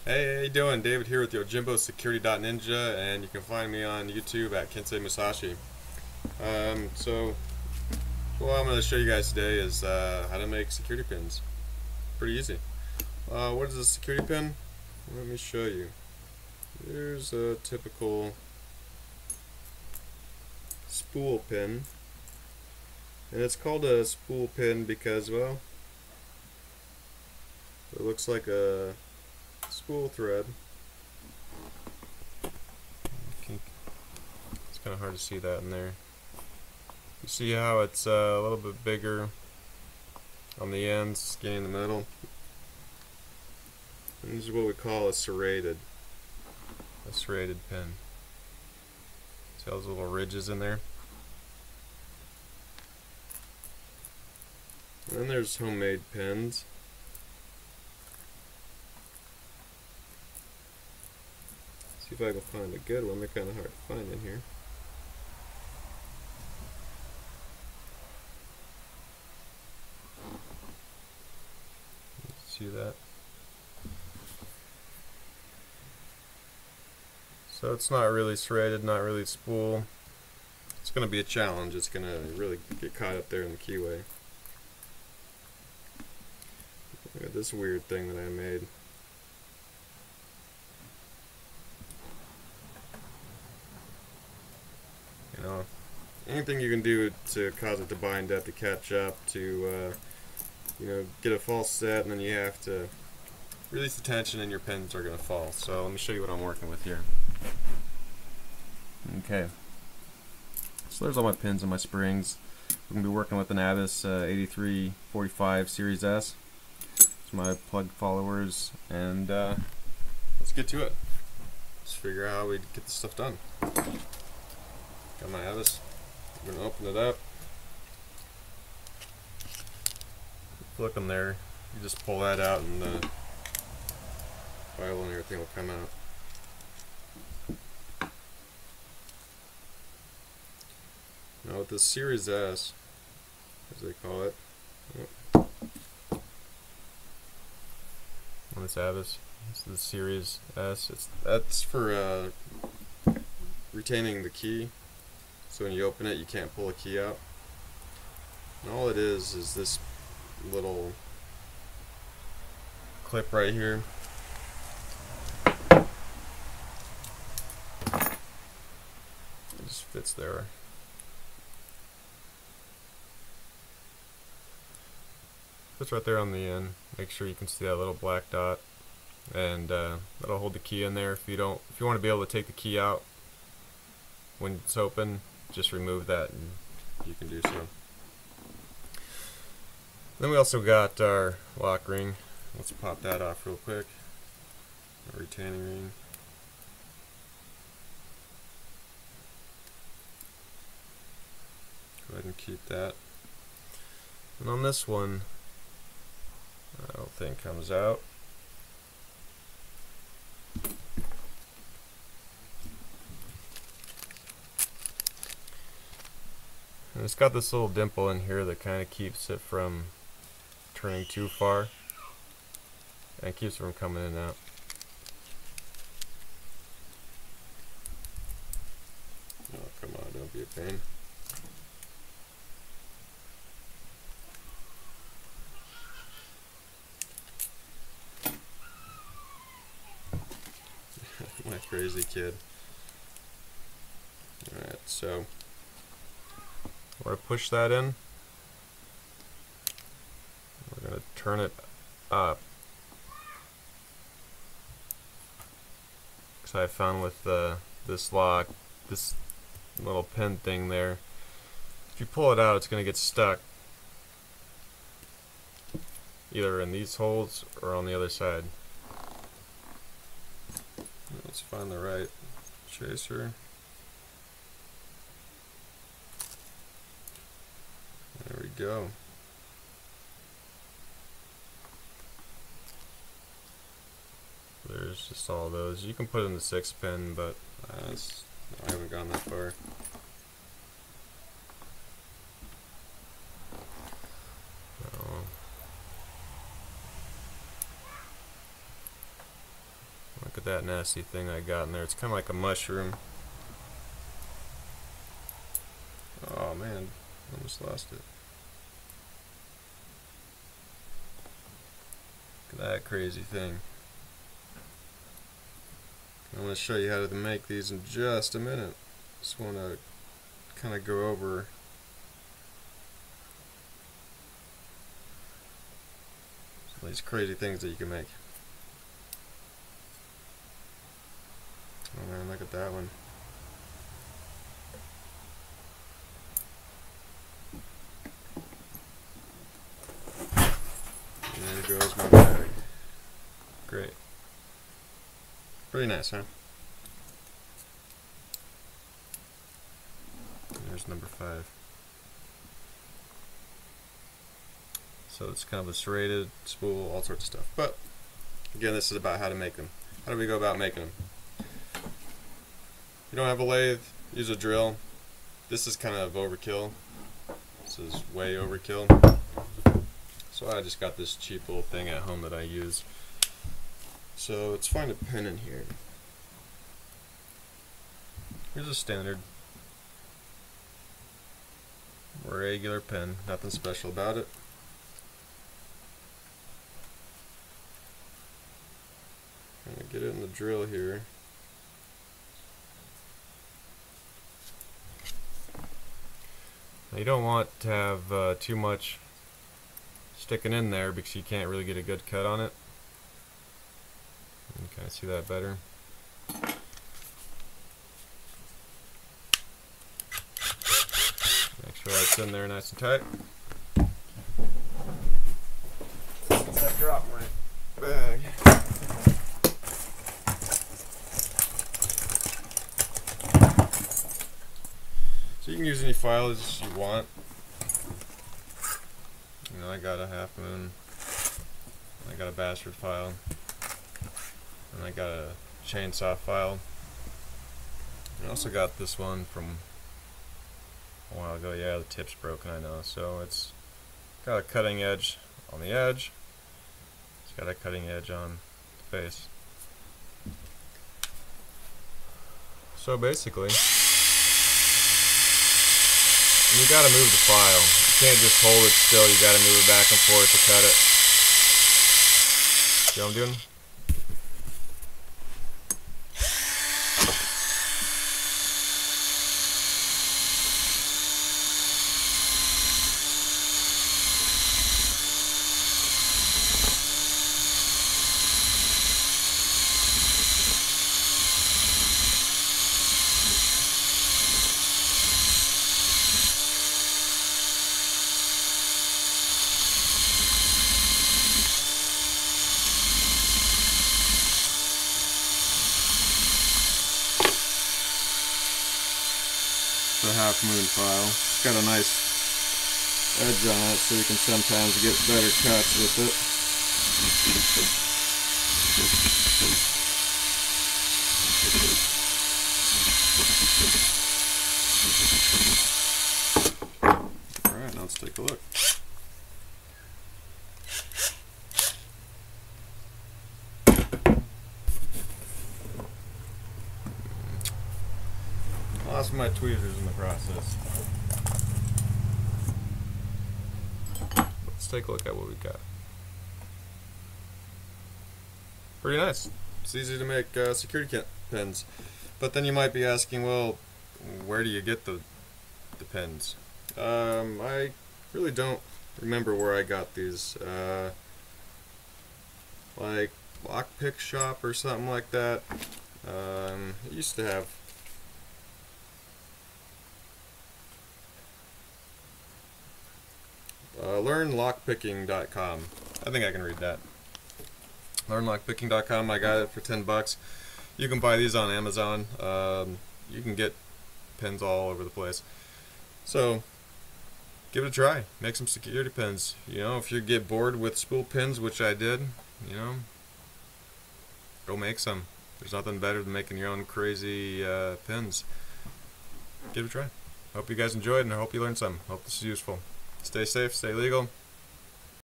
Hey, how you doing? David here with Yojimbo Security Ninja, and you can find me on YouTube at Kensei Musashi. So what I'm going to show you guys today is how to make security pins. Pretty easy. What is a security pin? Let me show you. Here's a typical spool pin, and it's called a spool pin because, well, it looks like a spool thread. It's kind of hard to see that in there. You see how it's a little bit bigger on the ends, skinny in the middle. And this is what we call a serrated pin. See all those little ridges in there? And then there's homemade pins. See if I can find a good one. They're kind of hard to find in here. See that? So it's not really serrated, not really spool. It's going to be a challenge. It's going to really get caught up there in the keyway. Look at this weird thing that I made. You know, anything you can do to cause it to bind up, to catch up, to you know, get a false set, and then you have to release the tension and your pins are going to fall. So let me show you what I'm working with here. Okay, so there's all my pins and my springs. We're going to be working with an Abyss 8345 Series S. It's my plug followers, and let's get to it. Let's figure out how we get this stuff done. Got my Abyss. I'm going to open it up. Flick them there. You just pull that out and the file and everything will come out. Now with the Series S, as they call it, on this Abyss, it's the Series S. That's for retaining the key. So when you open it, you can't pull a key out. And all it is this little clip right here. It just fits there. Fits right there on the end. Make sure you can see that little black dot, and that'll hold the key in there. If you want to be able to take the key out when it's open, just remove that and you can do so. Then we also got our lock ring. Let's pop that off real quick. A retaining ring. Go ahead and keep that. And on this one, I don't think comes out. And it's got this little dimple in here that kind of keeps it from turning too far and keeps it from coming in and out. Oh, come on, don't be a pain. My crazy kid. Alright, so where I push that in, we're going to turn it up. Because I found with this lock, this little pin thing there, if you pull it out, it's going to get stuck either in these holes or on the other side. Let's find the right chaser. There we go. There's just all those. You can put in the 6-pin, but I haven't gone that far. at that nasty thing I got in there. It's kind of like a mushroom. Oh man, almost lost it. Look at that crazy thing. I'm going to show you how to make these in just a minute. Just want to kind of go over some of these crazy things that you can make. Oh man, look at that one. And there goes my bag. Great. Pretty nice, huh? There's number 5. So it's kind of a serrated spool, all sorts of stuff. But again, this is about how to make them. How do we go about making them? You don't have a lathe, use a drill. This is kind of overkill. This is way overkill. So I just got this cheap little thing at home that I use. So let's find a pen in here. Here's a standard regular pen, nothing special about it. I'm gonna get it in the drill here. Now you don't want to have too much sticking in there because you can't really get a good cut on it. You kind of see that better. Make sure that's in there nice and tight. I dropped my bag. So you can use any files you want. You know, I got a half moon, I got a bastard file, and I got a chainsaw file. I also got this one from a while ago. Yeah, the tip's broken, I know. So it's got a cutting edge on the edge. It's got a cutting edge on the face. So basically, you gotta move the file. You can't just hold it still, you gotta move it back and forth to cut it. See what I'm doing? The half moon file. It's got a nice edge on it, so you can sometimes get better cuts with it. Alright, now let's take a look. Lost my tweezers in the process. Let's take a look at what we got. Pretty nice. It's easy to make security pins. But then you might be asking, well, where do you get the pins? I really don't remember where I got these. Like Lockpick shop or something like that. It used to have learnlockpicking.com. I think I can read that. Learnlockpicking.com. I got it for $10. You can buy these on Amazon. You can get pins all over the place. So give it a try. Make some security pins. You know, if you get bored with spool pins, which I did, you know, go make some. There's nothing better than making your own crazy pins. Give it a try. Hope you guys enjoyed, and I hope you learned some. Hope this is useful. Stay safe, stay legal.